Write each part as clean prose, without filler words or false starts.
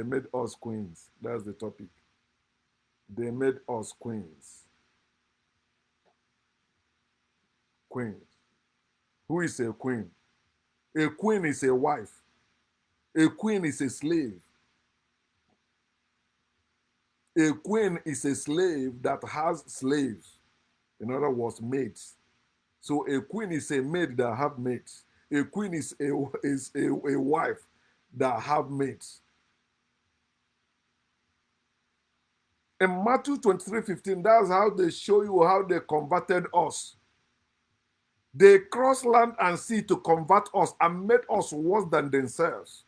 They made us queens. That's the topic. They made us queens. Queens. Who is a queen? A queen is a wife. A queen is a slave. A queen is a slave that has slaves. In other words, maids. So a queen is a maid that have maids. A queen is a wife that have maids. In Matthew 23:15, that's how they show you how they converted us. They crossed land and sea to convert us and made us worse than themselves.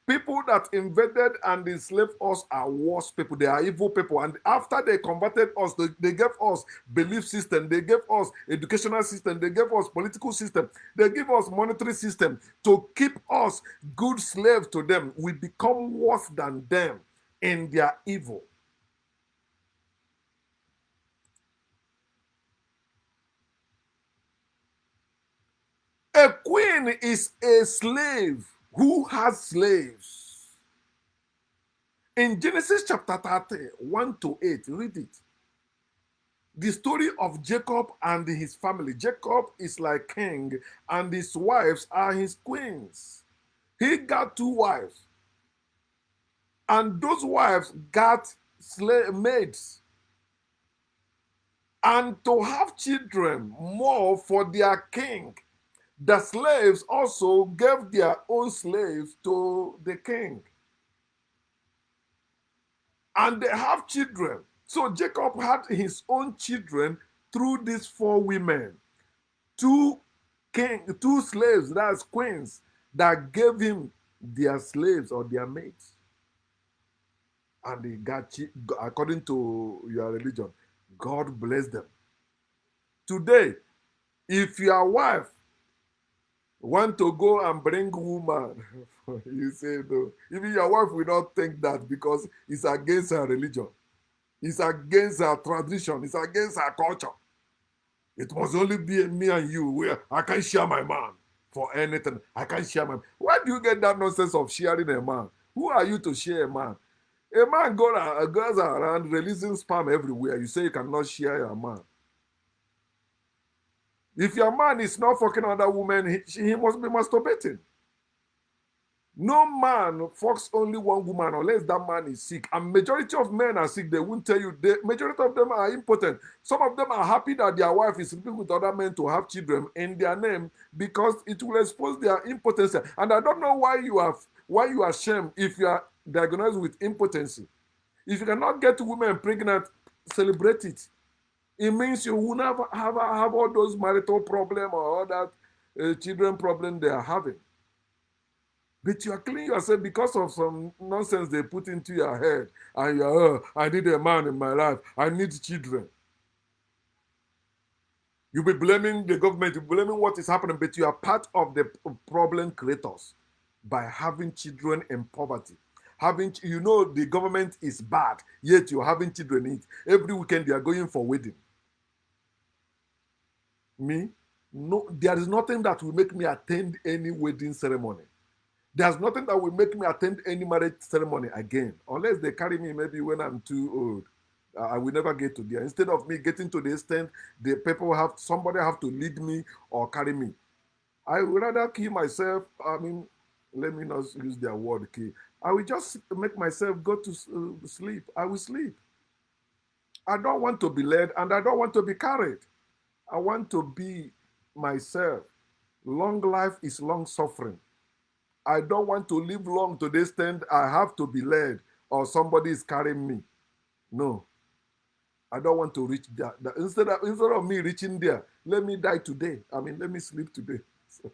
People that invaded and enslaved us are worse people. They are evil people. And after they converted us, they gave us belief system. They gave us educational system. They gave us political system. They give us monetary system to keep us good slaves to them. We become worse than them in their evil. A queen is a slave who has slaves. In Genesis chapter 30, 1 to 8, read it. The story of Jacob and his family. Jacob is like king, and his wives are his queens. He got two wives, and those wives got slave maids. And to have children more for their king, the slaves also gave their own slaves to the king. And they have children. So Jacob had his own children through these four women. Two slaves, that's queens, that gave him their slaves or their mates. And they got, according to your religion, God bless them. Today, if your wife want to go and bring woman, you say no. Even your wife will not think that because it's against her religion. It's against her tradition. It's against her culture. It must only be me and you where I can't share my man for anything. I can't share my man. Where do you get that nonsense of sharing a man? Who are you to share a man? A man goes around releasing sperm everywhere. You say you cannot share your man. If your man is not fucking other women, he must be masturbating. No man fucks only one woman unless that man is sick. And majority of men are sick. They won't tell you. The majority of them are impotent. Some of them are happy that their wife is sleeping with other men to have children in their name because it will expose their impotence. And I don't know why you are ashamed if you are diagnosed with impotency. If you cannot get women pregnant, celebrate it. It means you will never have all those marital problems or all that children problem they are having. But you are killing yourself because of some nonsense they put into your head. And you're, I need a man in my life. I need children. You'll be blaming the government, you'll be blaming what is happening, but you are part of the problem creators by having children in poverty. The government is bad, yet you're having children in it. Every weekend they are going for wedding. Me? No, there is nothing that will make me attend any wedding ceremony. There's nothing that will make me attend any marriage ceremony again, unless they carry me maybe when I'm too old. I will never get to there. Instead of me getting to the extent, somebody have to lead me or carry me. I would rather kill myself. Let me not use their word kill. I will just make myself go to sleep. I will sleep. I don't want to be led and I don't want to be carried. I want to be myself. Long life is long suffering. I don't want to live long to the extent I have to be led or somebody is carrying me. No. I don't want to reach that. Instead of me reaching there, let me die today. Let me sleep today. So,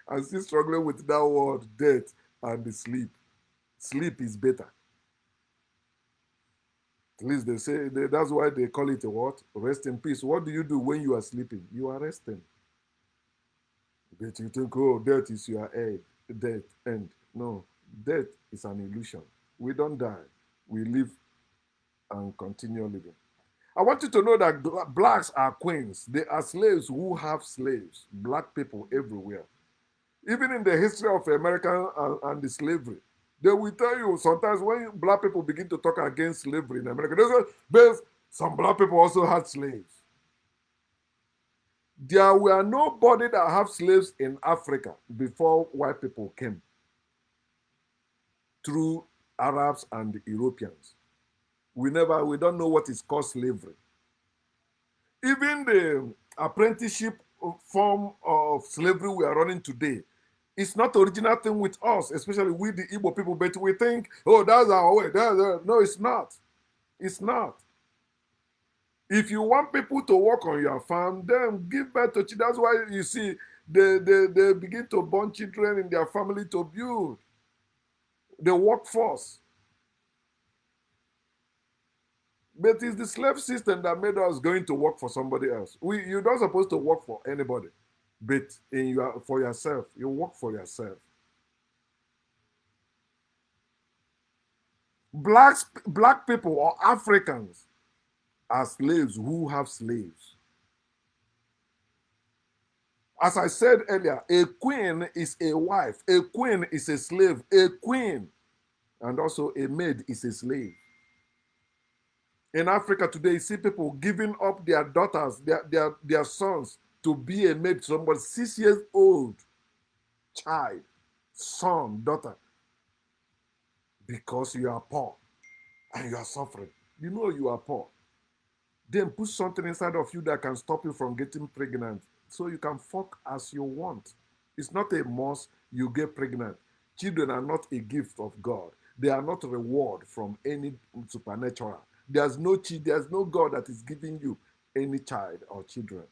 I'm still struggling with that word, death and the sleep. Sleep is better. At least they say, that's why they call it a what? Rest in peace. What do you do when you are sleeping? You are resting. But you think, oh, death is your end. No, death is an illusion. We don't die. We live and continue living. I want you to know that blacks are queens. They are slaves who have slaves. Black people everywhere. Even in the history of America and the slavery, They will tell you sometimes when black people begin to talk against slavery in America, they say, "But some black people also had slaves." There were nobody that have slaves in Africa before white people came through Arabs and Europeans. We don't know what is called slavery. Even the apprenticeship form of slavery we are running today, it's not original thing with us, especially with the Igbo people, but we think, oh, that's our way. No, it's not. It's not. If you want people to work on your farm, then give birth to children. That's why you see they begin to born children in their family to build the workforce. But it's the slave system that made us going to work for somebody else. You're not supposed to work for anybody, but for yourself. You work for yourself. Black people or Africans are slaves who have slaves. As I said earlier, a queen is a wife, a queen is a slave, a queen, and also a maid is a slave. In Africa today, you see people giving up their daughters, their sons to be a maid to somebody 6 years old child, son, daughter, because you are poor and you are suffering. You know you are poor. Then put something inside of you that can stop you from getting pregnant so you can fuck as you want. It's not a must you get pregnant. Children are not a gift of God. They are not a reward from any supernatural. There's no God that is giving you any child or children.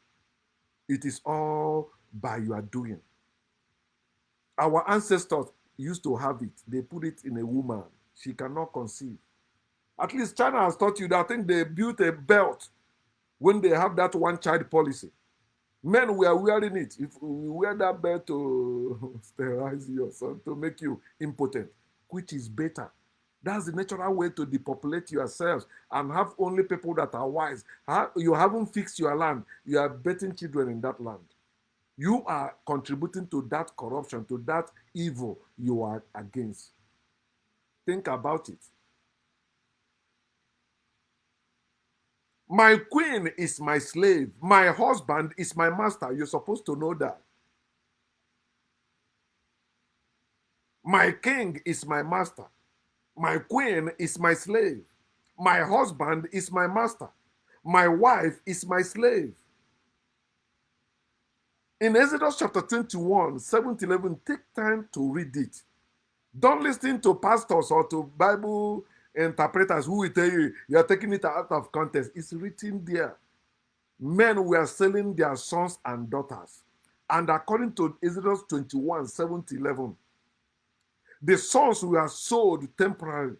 It is all by your doing. Our ancestors used to have it. They put it in a woman. She cannot conceive. At least China has taught you that. I think they built a belt when they have that one-child policy. Men were wearing it. If we wear that belt to sterilize your son, to make you impotent, which is better. That's the natural way to depopulate yourselves and have only people that are wise. You haven't fixed your land. You are betting children in that land. You are contributing to that corruption, to that evil you are against. Think about it. My queen is my slave. My husband is my master. You're supposed to know that. My king is my master. My queen is my slave. My husband is my master. My wife is my slave. In Exodus chapter 21, 7 to 11, take time to read it. Don't listen to pastors or to Bible interpreters who will tell you you're taking it out of context. It's written there. Men were selling their sons and daughters. And according to Exodus 21, 7 to 11, the sons were sold temporarily.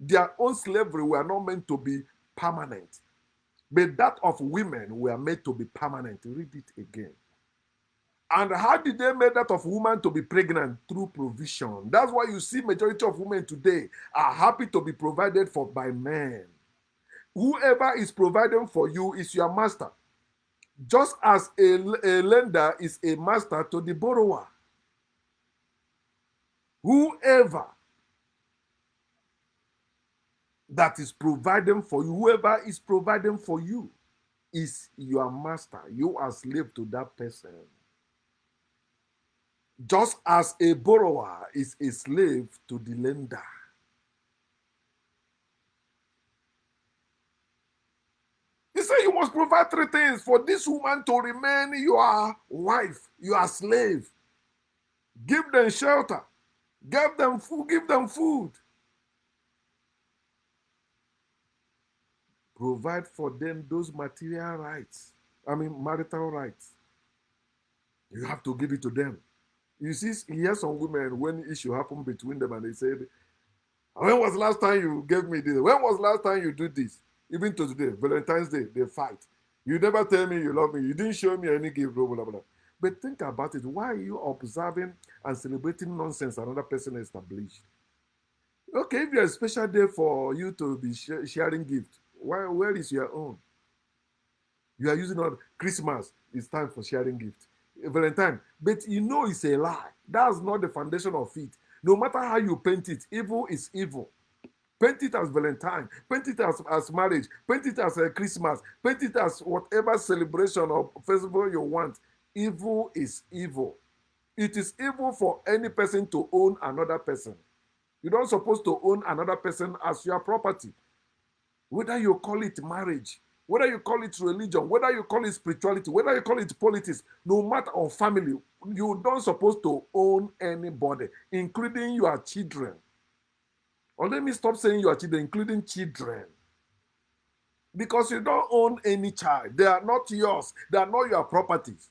Their own slavery were not meant to be permanent. But that of women were made to be permanent. Read it again. And how did they make that of woman to be pregnant? Through provision. That's why you see majority of women today are happy to be provided for by men. Whoever is providing for you is your master. Just as a lender is a master to the borrower. Whoever that is providing for you, whoever is providing for you is your master. You are slave to that person. Just as a borrower is a slave to the lender. He said you must provide three things for this woman to remain your wife, your slave. Give them shelter. Give them food. Provide for them those material rights. Marital rights. You have to give it to them. You see, here some women, when issue happened between them and they said, when was the last time you gave me this? When was the last time you do this? Even to today, Valentine's Day, they fight. You never tell me you love me. You didn't show me any gift, blah, blah, blah. But think about it. Why are you observing and celebrating nonsense another person established? Okay, if there's a special day for you to be sharing gift, where is your own? You are using on Christmas. It's time for sharing gift. Valentine. But you know it's a lie. That's not the foundation of it. No matter how you paint it, evil is evil. Paint it as Valentine, paint it as marriage, paint it as a Christmas, paint it as whatever celebration or festival you want. Evil is evil. It is evil for any person to own another person. You don't supposed to own another person as your property. Whether you call it marriage, whether you call it religion, whether you call it spirituality, whether you call it politics, no matter, or family, you don't supposed to own anybody, including your children. Or let me stop saying your children, including children. Because you don't own any child. They are not yours. They are not your properties.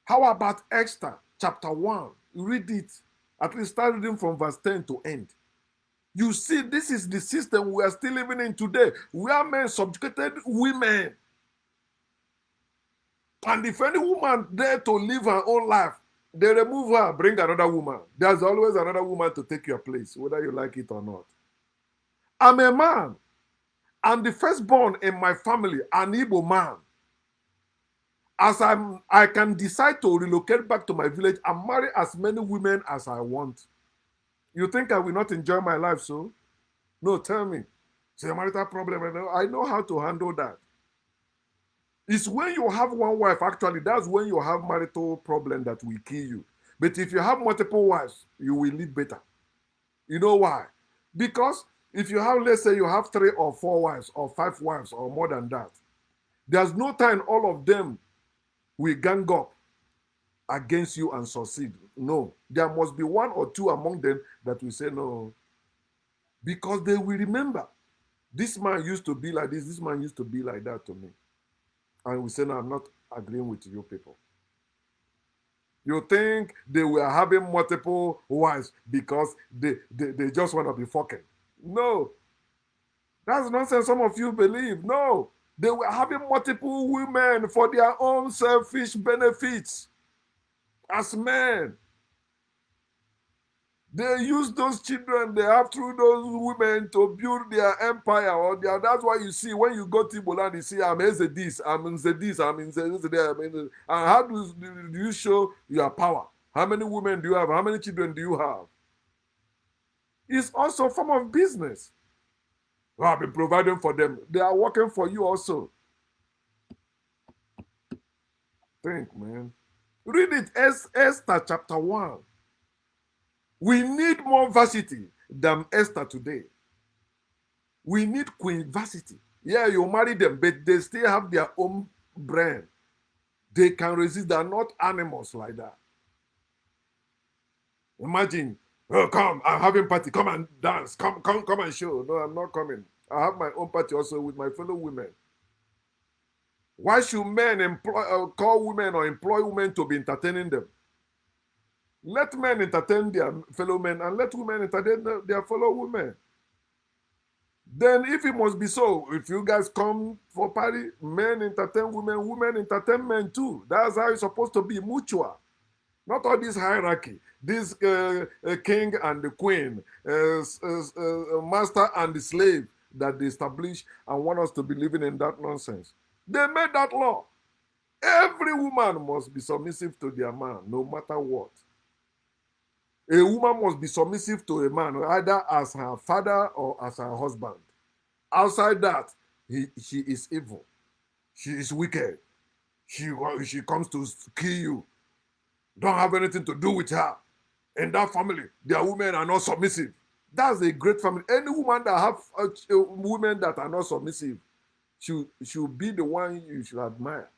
How about Esther chapter 1? Read it. At least start reading from verse 10 to end. You see, this is the system we are still living in today, where men subjugated women. And if any woman dare to live her own life, they remove her, bring another woman. There's always another woman to take your place, whether you like it or not. I'm a man. I'm the firstborn in my family, an Igbo man. As I can decide to relocate back to my village and marry as many women as I want. You think I will not enjoy my life, so? No, tell me. It's a marital problem. I know how to handle that. It's when you have one wife, actually, that's when you have marital problem that will kill you. But if you have multiple wives, you will live better. You know why? Because if you have, let's say you have 3 or 4 wives or 5 wives or more than that, there's no time all of them will gang up against you and succeed. No, there must be 1 or 2 among them that will say no. Because they will remember, this man used to be like this man used to be like that to me. And we say, no, I'm not agreeing with you people. You think they were having multiple wives because they just want to be fucking. No. That's nonsense some of you believe. No. They were having multiple women for their own selfish benefits as men. They use those children they have through those women to build their empire. Or that's why you see when you go to Igbo, you see, I'm in this, I'm in this, I'm in this, and how do you show your power? How many women do you have? How many children do you have? It's also a form of business. You have been providing for them. They are working for you also. Think, man. Read it, Esther chapter 1. We need more varsity than Esther today. We need Queen Varsity. Yeah, you marry them, but they still have their own brand. They can resist. They are not animals like that. Imagine, oh, come, I'm having party. Come and dance. Come and show. No, I'm not coming. I have my own party also with my fellow women. Why should men call women or employ women to be entertaining them? Let men entertain their fellow men and let women entertain their fellow women. Then if it must be so, if you guys come for party, men entertain women, women entertain men too. That's how it's supposed to be, mutual. Not all this hierarchy, this king and the queen, master and the slave that they establish and want us to be living in that nonsense. They made that law. Every woman must be submissive to their man, no matter what. A woman must be submissive to a man, either as her father or as her husband. Outside that, she is evil. She is wicked. She comes to kill you. Don't have anything to do with her. In that family, their women are not submissive. That's a great family. Any woman that have women that are not submissive should be the one you should admire.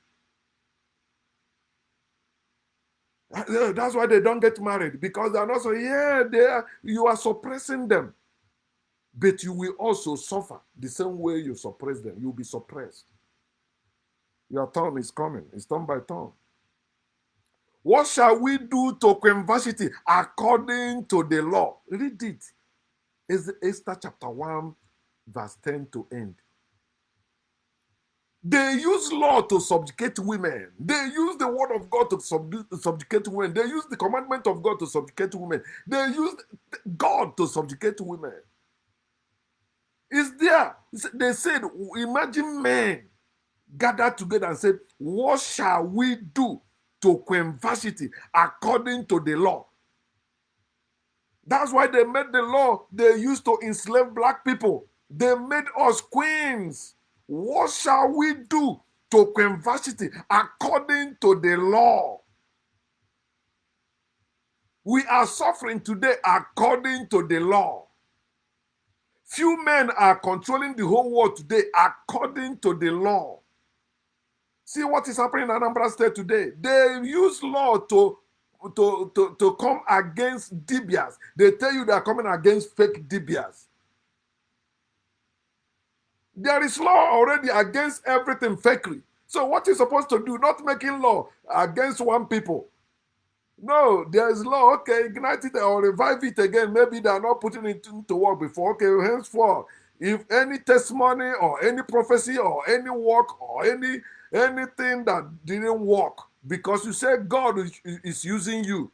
That's why they don't get married, because they're not so, you are suppressing them. But you will also suffer the same way you suppress them. You'll be suppressed. Your turn is coming. It's turn by turn. What shall we do to Queen Vashti according to the law? Read it. It's Esther chapter 1, verse 10 to end. They use law to subjugate women. They use the word of God to subjugate women. They use the commandment of God to subjugate women. They use God to subjugate women. It's there. They said, imagine men gathered together and said, what shall we do to Queen Vashti according to the law. That's why they made the law they used to enslave black people. They made us queens. What shall we do to Queen Vashti according to the law? We are suffering today according to the law. Few men are controlling the whole world today according to the law. See what is happening in Anambra State today. They use law to come against Dibias. They tell you they are coming against fake Dibias. There is law already against everything fakery. So what you're supposed to do, not making law against one people. No, there is law. Okay, ignite it or revive it again. Maybe they are not putting it into work before. Okay, henceforth, if any testimony or any prophecy or any work or anything that didn't work, because you said God is using you,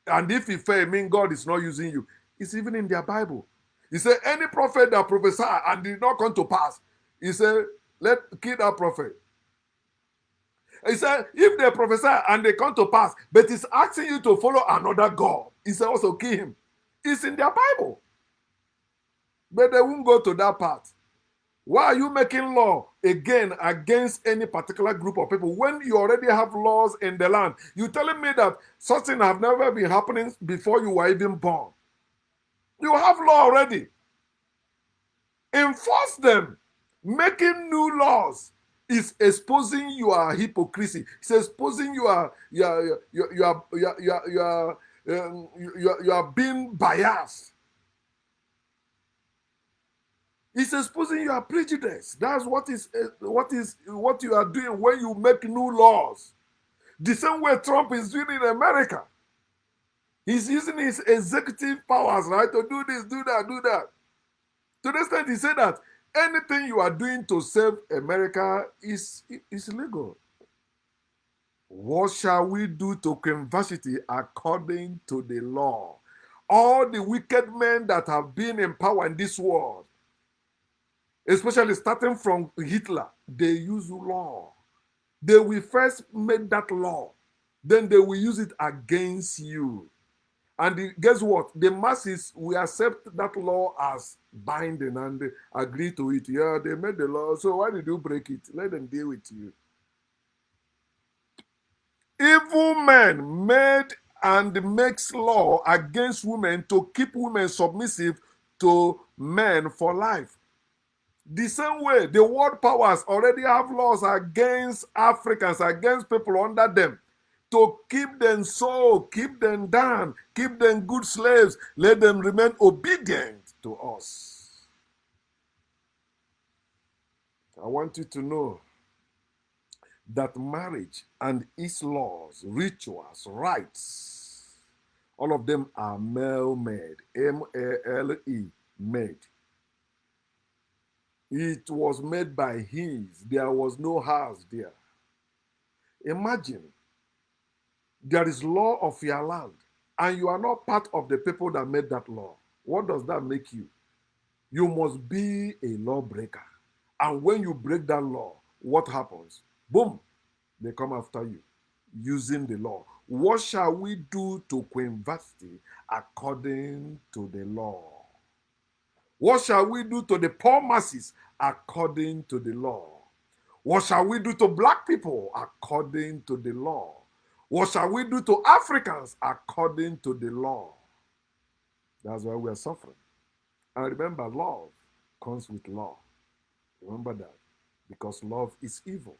and if it fail, mean God is not using you. It's even in their Bible. He said, any prophet that prophesied and did not come to pass, he said, kill that prophet. He said, if they prophesy and they come to pass, but he's asking you to follow another God, he said also kill him. It's in their Bible. But they won't go to that part. Why are you making law again against any particular group of people when you already have laws in the land? You telling me that something have never been happening before you were even born. You have law already. Enforce them. Making new laws is exposing your hypocrisy. It's exposing you are being biased. It's exposing your prejudice. That's what you are doing when you make new laws. The same way Trump is doing in America. He's using his executive powers, right, to do this, do that, do that. To the extent he said that anything you are doing to save America is legal. What shall we do to Queen Vashti according to the law? All the wicked men that have been in power in this world, especially starting from Hitler, they use law. They will first make that law. Then they will use it against you. And guess what? The masses will accept that law as binding and agree to it. Yeah, they made the law, so why did you break it? Let them deal with you. Evil men made and makes law against women to keep women submissive to men for life. The same way, the world powers already have laws against Africans, against people under them, to keep them so, keep them down, keep them good slaves, let them remain obedient to us. I want you to know that marriage and its laws, rituals, rites, all of them are male-made, M-A-L-E, made. It was made by his. There was no house there. Imagine, there is law of your land, and you are not part of the people that made that law. What does that make you? You must be a lawbreaker. And when you break that law, what happens? Boom, they come after you using the law. What shall we do to Queen Vashti according to the law? What shall we do to the poor masses according to the law? What shall we do to black people according to the law? What shall we do to Africans according to the law? That's why we are suffering. And remember, love comes with law. Remember that. Because love is evil.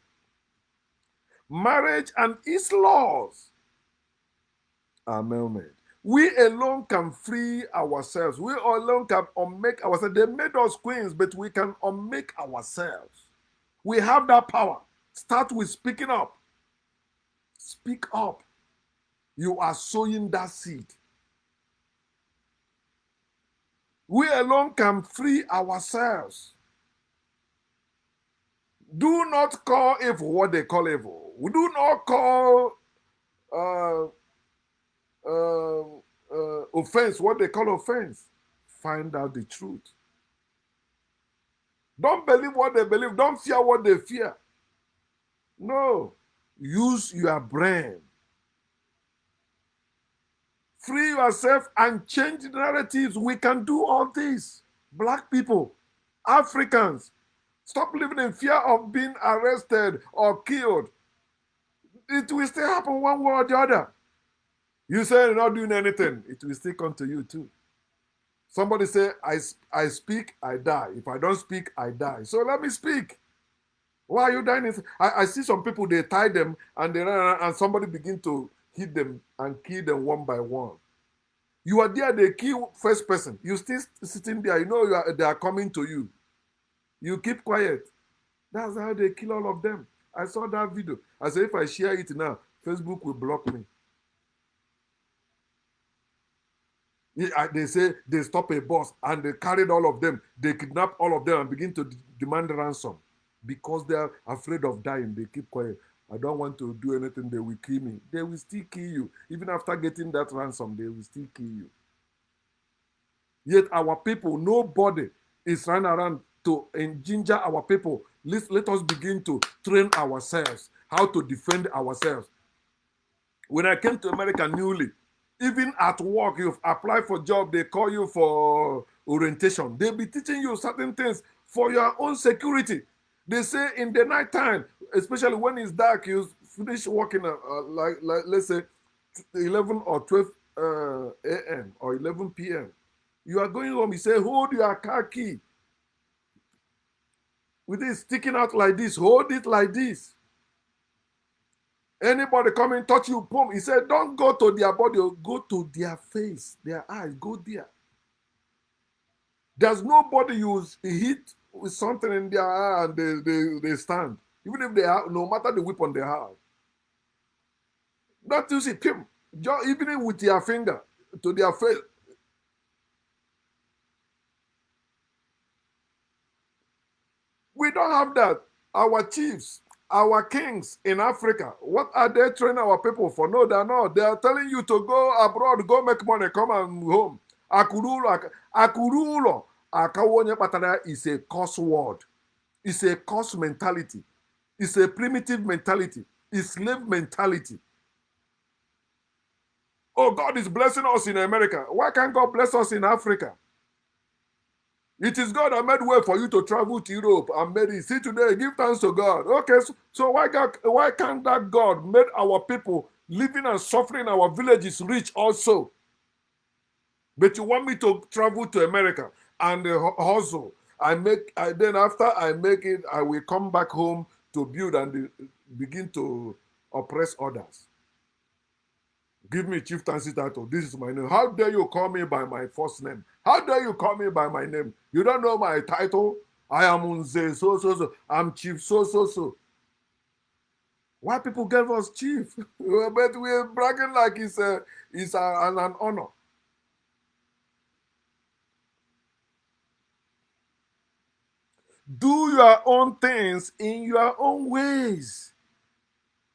Marriage and its laws are man-made. We alone can free ourselves. We alone can unmake ourselves. They made us queens, but we can unmake ourselves. We have that power. Start with speaking up. Speak up. You are sowing that seed. We alone can free ourselves. Do not call evil what they call evil. We do not call offense what they call offense. Find out the truth. Don't believe what they believe. Don't fear what they fear. No. Use your brain. Free yourself and change the narratives. We can do all this. Black people, Africans, stop living in fear of being arrested or killed. It will still happen one way or the other. You say you're not doing anything, it will still come to you too. Somebody say, I speak, I die. If I don't speak, I die. So let me speak. Why are you dying? I see some people, they tie them and they run and somebody begin to hit them and kill them one by one. You are there, they kill first person. You still sitting there, you know they are coming to you. You keep quiet. That's how they kill all of them. I saw that video. I said, if I share it now, Facebook will block me. They say they stop a bus and they carried all of them. They kidnap all of them and begin to demand ransom. Because they are afraid of dying, they keep quiet. I don't want to do anything, they will kill me. They will still kill you. Even after getting that ransom, they will still kill you. Yet our people, nobody is running around to ginger our people. Let us begin to train ourselves, how to defend ourselves. When I came to America newly, even at work, you've applied for a job, they call you for orientation. They'll be teaching you certain things for your own security. They say in the night time, especially when it's dark, you finish working like let's say 11 or 12 a.m. or 11 p.m. You are going home, you say, hold your car key. With it sticking out like this, hold it like this. Anybody come and touch you, boom. He said, don't go to their body, go to their face, their eyes, go there. There's nobody you hit with something in their eye and they stand. Even if they have, no matter the weapon they have. Not to see him, even with your finger to their face. We don't have that. Our chiefs, our kings in Africa, what are they training our people for? No, they're not. They are telling you to go abroad, go make money, come and home. Akurulo. Akawonye patana is a curse word. It's a curse mentality. It's a primitive mentality. It's slave mentality. Oh, God is blessing us in America. Why can't God bless us in Africa? It is God that made way for you to travel to Europe and made it. See today, give thanks to God. Okay, so why can't that God made our people living and suffering in our villages rich also? But you want me to travel to America and hustle. Then after I make it, I will come back home to build and begin to oppress others. Give me chieftaincy title. This is my name. How dare you call me by my first name? How dare you call me by my name? You don't know my title? I am Unze, so. I'm chief, so. Why people gave us chief? But we're bragging like it's an honor. Do your own things in your own ways.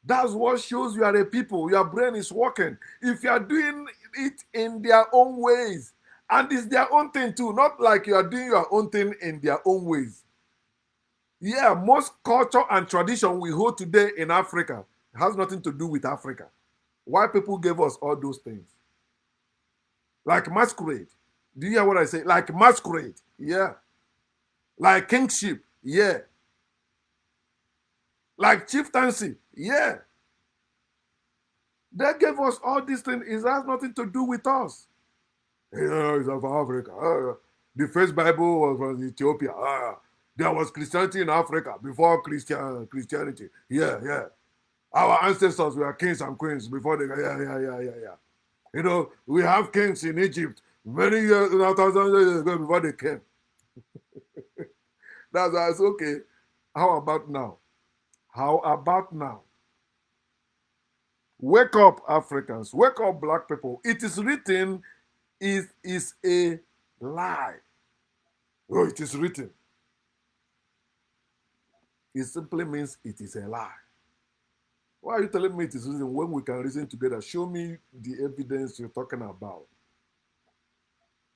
That's what shows you are a people. Your brain is working. If you are doing it in their own ways, and it's their own thing too, not like you are doing your own thing in their own ways. Yeah, most culture and tradition we hold today in Africa has nothing to do with Africa. Why people gave us all those things? Like masquerade. Do you hear what I say? Like masquerade. Yeah. Like kingship. Yeah. Like chieftaincy. Yeah. They gave us all these things. It has nothing to do with us. It's of Africa. The first Bible was from Ethiopia. There was Christianity in Africa before Christianity. Yeah. Our ancestors were kings and queens before they. Yeah. You know, we have kings in Egypt many years, thousands of years ago before they came. That's why it's okay. How about now? How about now? Wake up, Africans. Wake up, black people. It is written, it is a lie. Oh, it is written. It simply means it is a lie. Why are you telling me it is written when we can reason together? Show me the evidence you're talking about.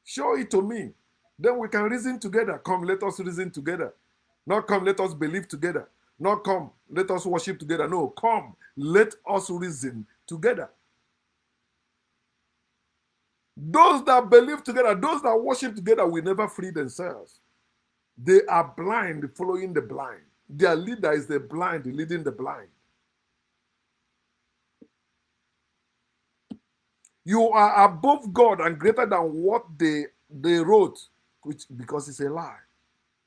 Show it to me. Then we can reason together. Come, let us reason together. Not come, let us believe together. Not come, let us worship together. No, come, let us reason together. Those that believe together, those that worship together will never free themselves. They are blind, following the blind. Their leader is the blind, leading the blind. You are above God and greater than what they wrote, which because it's a lie.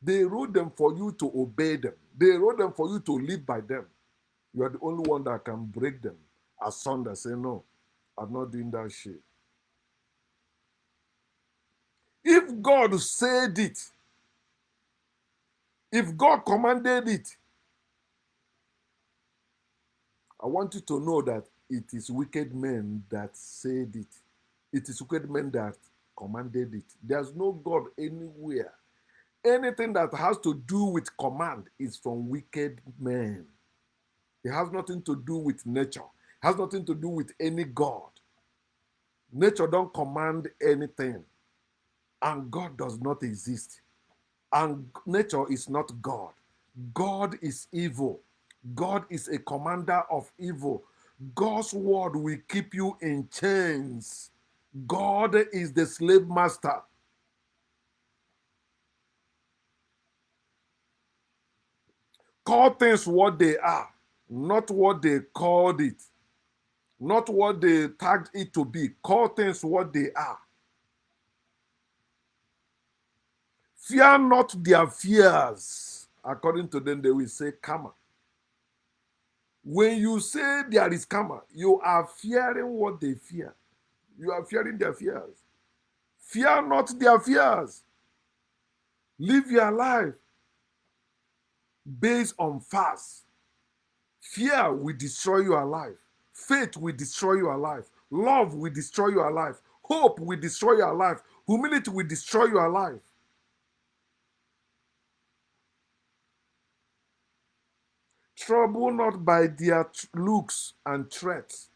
They wrote them for you to obey them. They wrote them for you to live by them. You are the only one that can break them asunder. Say, no, I'm not doing that shit. If God said it, if God commanded it, I want you to know that it is wicked men that said it. It is wicked men that commanded it. There's no God anywhere. Anything that has to do with command is from wicked men. It has nothing to do with nature. It has nothing to do with any God. Nature don't command anything. And God does not exist. And nature is not God. God is evil. God is a commander of evil. God's word will keep you in chains. God is the slave master. Call things what they are, not what they called it, not what they tagged it to be. Call things what they are. Fear not their fears. According to them, they will say, karma. When you say there is karma, you are fearing what they fear. You are fearing their fears. Fear not their fears. Live your life based on fast. Fear will destroy your life. Faith will destroy your life. Love will destroy your life. Hope will destroy your life. Humility will destroy your life. Trouble not by their looks and threats.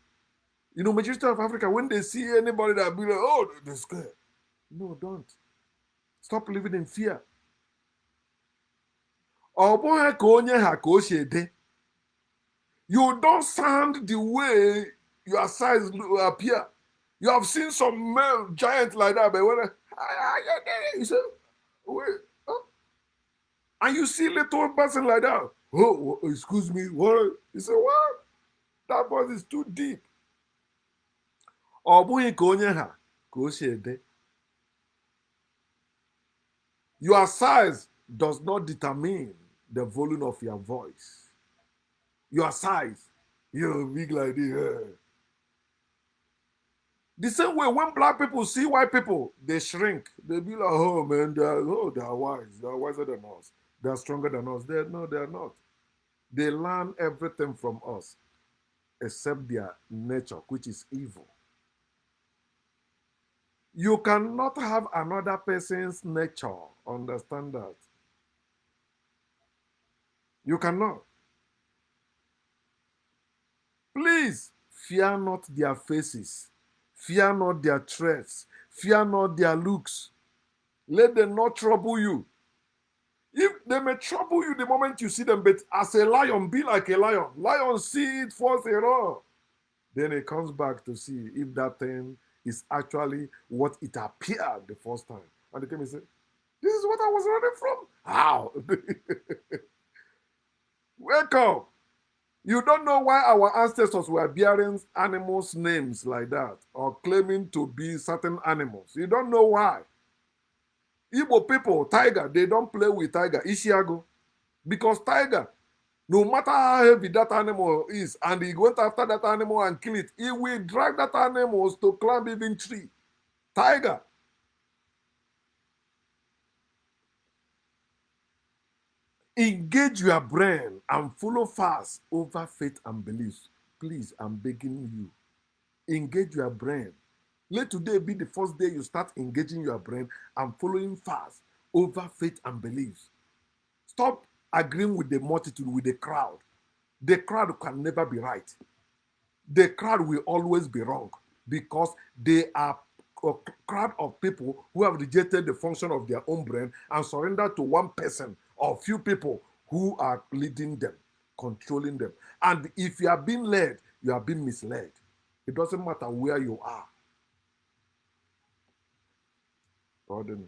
You know, majority of Africa, when they see anybody that be like, oh, they're scared. No, don't. Stop living in fear. You don't sound the way your size appear. You have seen some male giants like that, but when you say, wait, huh? And you see little person like that. Oh, excuse me, what? You say, what? That voice is too deep. Your size does not determine the volume of your voice. Your size, you're big like this. The same way when black people see white people, they shrink. They be like, oh man, they are wise. They are wiser than us. They are stronger than us. No, they are not. They learn everything from us except their nature, which is evil. You cannot have another person's nature. Understand that. You cannot. Please fear not their faces. Fear not their threats. Fear not their looks. Let them not trouble you. If they may trouble you the moment you see them, but as a lion, be like a lion. Lion see it first and all. Then it comes back to see if that thing is actually what it appeared the first time. And they came and say, this is what I was running from. How? Welcome. You don't know why our ancestors were bearing animals' names like that or claiming to be certain animals. You don't know why. Igbo people, tiger, they don't play with tiger. Ishiago. Because tiger, no matter how heavy that animal is, and he went after that animal and kill it, he will drag that animal to climb even tree. Tiger. Engage your brain and follow fast over faith and beliefs. Please, I'm begging you. Engage your brain. Let today be the first day you start engaging your brain and following fast over faith and beliefs. Stop agreeing with the multitude, with the crowd. The crowd can never be right. The crowd will always be wrong because they are a crowd of people who have rejected the function of their own brain and surrendered to one person or few people who are leading them, controlling them. And if you are being led, you are being misled. It doesn't matter where you are. Ka ọ dịnụ.